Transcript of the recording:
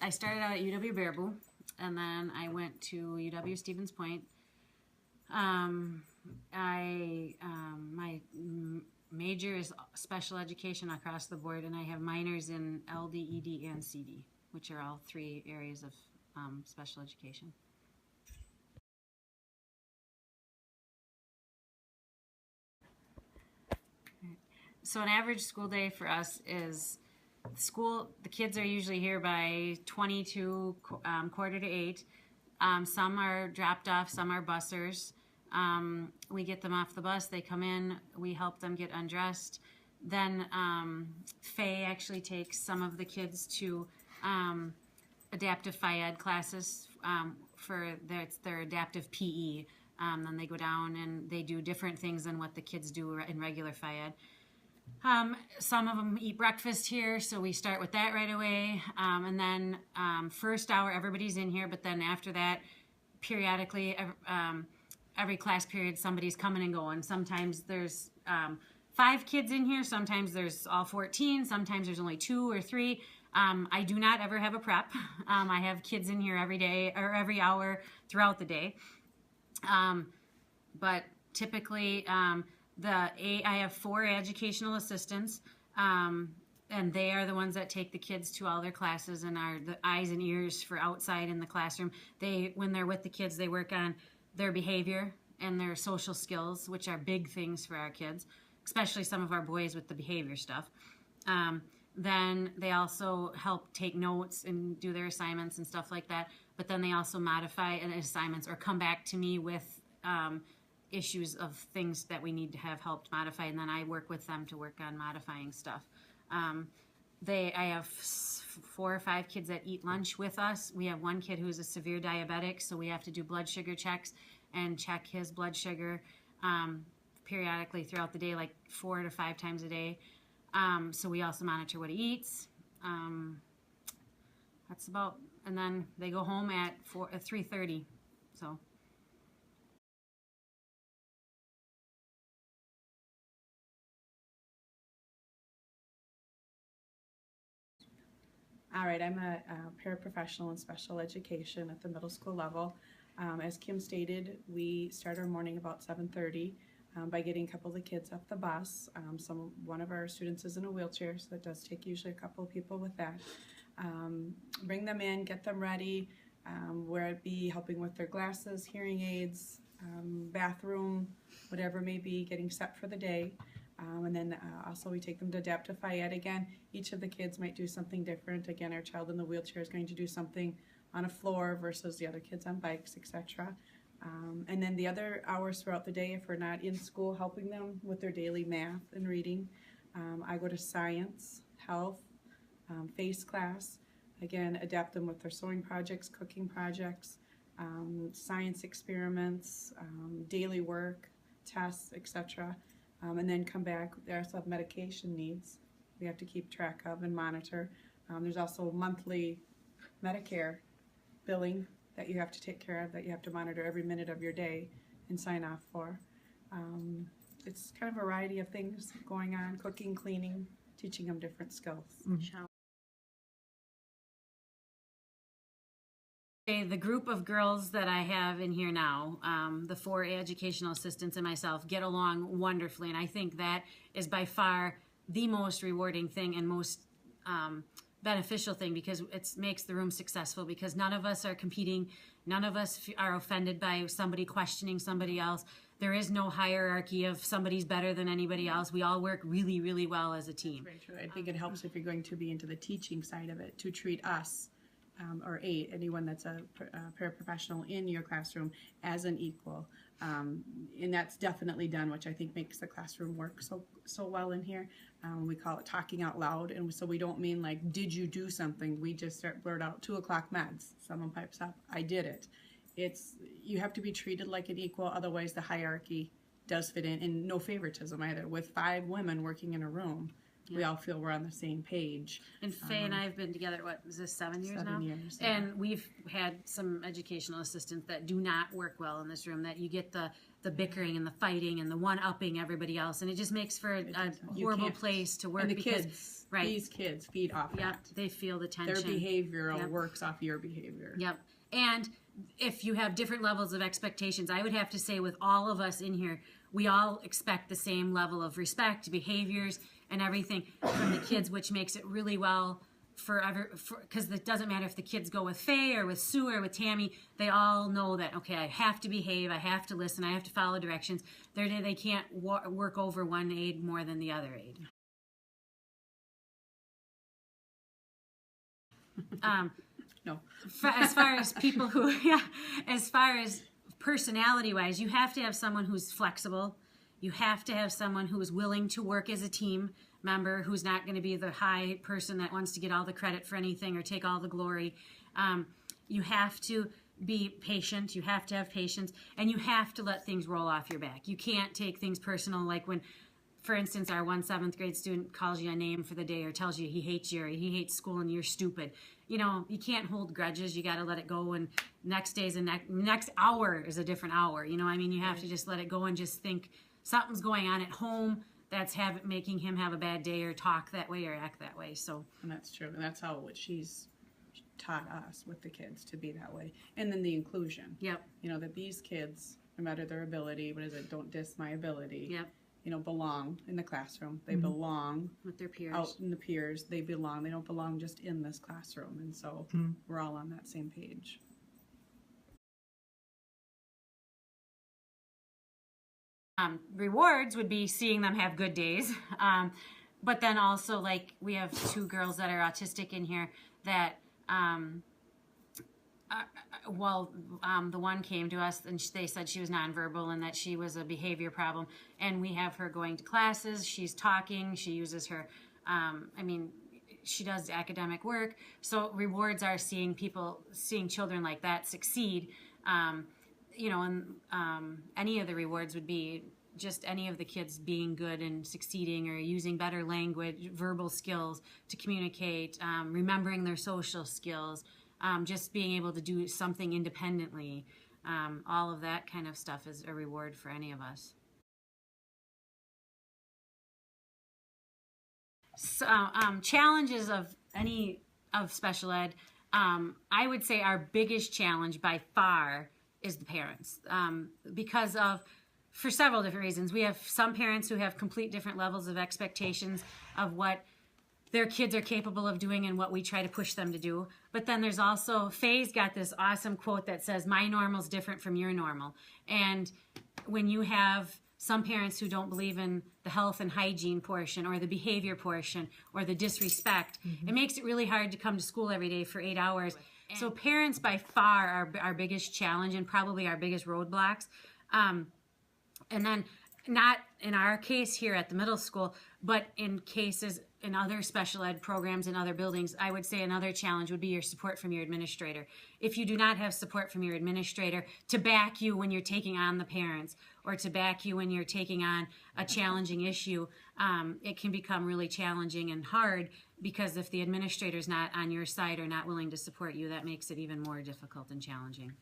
I started out at UW Baraboo, and then I went to UW Stevens Point. My major is special education across the board, and I have minors in LD, ED, and CD, which are all 3 areas of special education. So an average school day for us is the kids are usually here by 20 to quarter to 8. Some are dropped off, some are bussers. We get them off the bus, they come in, we help them get undressed. Then Faye actually takes some of the kids to adaptive SpecEd classes for their adaptive PE. Then they go down and they do different things than what the kids do in regular SpecEd. Some of them eat breakfast here, so we start with that right away. And then first hour, everybody's in here, but then after that, periodically, every class period, somebody's coming and going. Sometimes there's 5 kids in here, sometimes there's all 14, sometimes there's only 2 or 3. I do not ever have a prep. I have kids in here every day or every hour throughout the day. But typically, I have 4 educational assistants, and they are the ones that take the kids to all their classes and are the eyes and ears for outside in the classroom. When they're with the kids, they work on their behavior and their social skills, which are big things for our kids, especially some of our boys with the behavior stuff. Then they also help take notes and do their assignments and stuff like that. But then they also modify assignments or come back to me with issues of things that we need to have helped modify, and then I work with them to work on modifying stuff. I have 4 or 5 kids that eat lunch with us. We have 1 kid who's a severe diabetic, so we have to do blood sugar checks and check his blood sugar periodically throughout the day, like 4 to 5 times a day. So we also monitor what he eats. That's about, and then they go home at 3:30. So. All right, I'm a paraprofessional in special education at the middle school level. As Kim stated, we start our morning about 7:30 by getting a couple of the kids off the bus. One of our students is in a wheelchair, so that does take usually a couple of people with that. Bring them in, get them ready, where it be helping with their glasses, hearing aids, bathroom, whatever may be, getting set for the day. And then also we take them to adaptive SpecEd again. Each of the kids might do something different. Again, our child in the wheelchair is going to do something on a floor versus the other kids on bikes, etc. And then the other hours throughout the day, if we're not in school helping them with their daily math and reading, I go to science, health, FACE class. Again, adapt them with their sewing projects, cooking projects, science experiments, daily work, tests, etc. And then come back. They also have medication needs we have to keep track of and monitor. There's also monthly Medicare billing that you have to take care of, that you have to monitor every minute of your day and sign off for. It's kind of a variety of things going on, cooking, cleaning, teaching them different skills. The group of girls that I have in here now, the 4 educational assistants and myself, get along wonderfully, and I think that is by far the most rewarding thing and most beneficial thing, because it makes the room successful, because none of us are competing, none of us are offended by somebody questioning somebody else. There is no hierarchy of somebody's better than anybody else. We all work really, really well as a team. That's very true. I think it helps if you're going to be into the teaching side of it, to treat us or anyone that's a paraprofessional in your classroom as an equal. And that's definitely done, which I think makes the classroom work so well in here. We call it talking out loud, and so we don't mean like, did you do something? We just blurt out 2 o'clock meds. Someone pipes up, I did it. You have to be treated like an equal, otherwise the hierarchy does fit in, and no favoritism either. With 5 women working in a room, we all feel we're on the same page. And Faye and I have been together, what, is this 7 years now? 7 years, yeah. And we've had some educational assistants that do not work well in this room, that you get the the bickering and the fighting and the one-upping everybody else, and it just makes for a horrible place to work. And the because, kids, right, these kids feed off that. they feel the tension. Their behavioral Yep. works off your behavior. Yep. And if you have different levels of expectations, I would have to say with all of us in here, we all expect the same level of respect, behaviors, and everything from the kids, which makes it really well because it doesn't matter if the kids go with Faye or with Sue or with Tammy, they all know that, okay, I have to behave, I have to listen, I have to follow directions. They can't work over one aide more than the other aide. No. As far as people who, as far as personality-wise, you have to have someone who's flexible. You have to have someone who is willing to work as a team member, who's not going to be the high person that wants to get all the credit for anything or take all the glory. You have to be patient. You have to have patience, and you have to let things roll off your back. You can't take things personal, like when, for instance, our 7th grade student calls you a name for the day or tells you he hates you or he hates school and you're stupid. You know, you can't hold grudges. You got to let it go, and next hour is a different hour. You know, I mean, you have to just let it go and just think something's going on at home that's making him have a bad day or talk that way or act that way. So, and that's true. And that's how she's taught us with the kids to be that way. And then the inclusion. Yep. You know, that these kids, no matter their ability, don't diss my ability. Yep. You know, belong in the classroom. They belong with their peers. Out in the peers. They belong. They don't belong just in this classroom. And so we're all on that same page. Rewards would be seeing them have good days. But then also, like, we have 2 girls that are autistic in here that, the one came to us and they said she was nonverbal and that she was a behavior problem. And we have her going to classes. She's talking. She uses her, she does academic work. So rewards are seeing children like that succeed. Any of the rewards would be just any of the kids being good and succeeding or using better language, verbal skills to communicate, remembering their social skills, just being able to do something independently. All of that kind of stuff is a reward for any of us. So, challenges of special ed, I would say our biggest challenge by far is the parents, for several different reasons. We have some parents who have complete different levels of expectations of what their kids are capable of doing and what we try to push them to do. But then there's also, Faye's got this awesome quote that says, my normal's different from your normal. And when you have some parents who don't believe in the health and hygiene portion or the behavior portion or the disrespect, it makes it really hard to come to school every day for 8 hours. So parents by far are our biggest challenge and probably our biggest roadblocks. And then not in our case here at the middle school, but in cases in other special ed programs in other buildings, I would say another challenge would be your support from your administrator. If you do not have support from your administrator to back you when you're taking on the parents or to back you when you're taking on a challenging issue, it can become really challenging and hard, because if the administrator's not on your side or not willing to support you, that makes it even more difficult and challenging.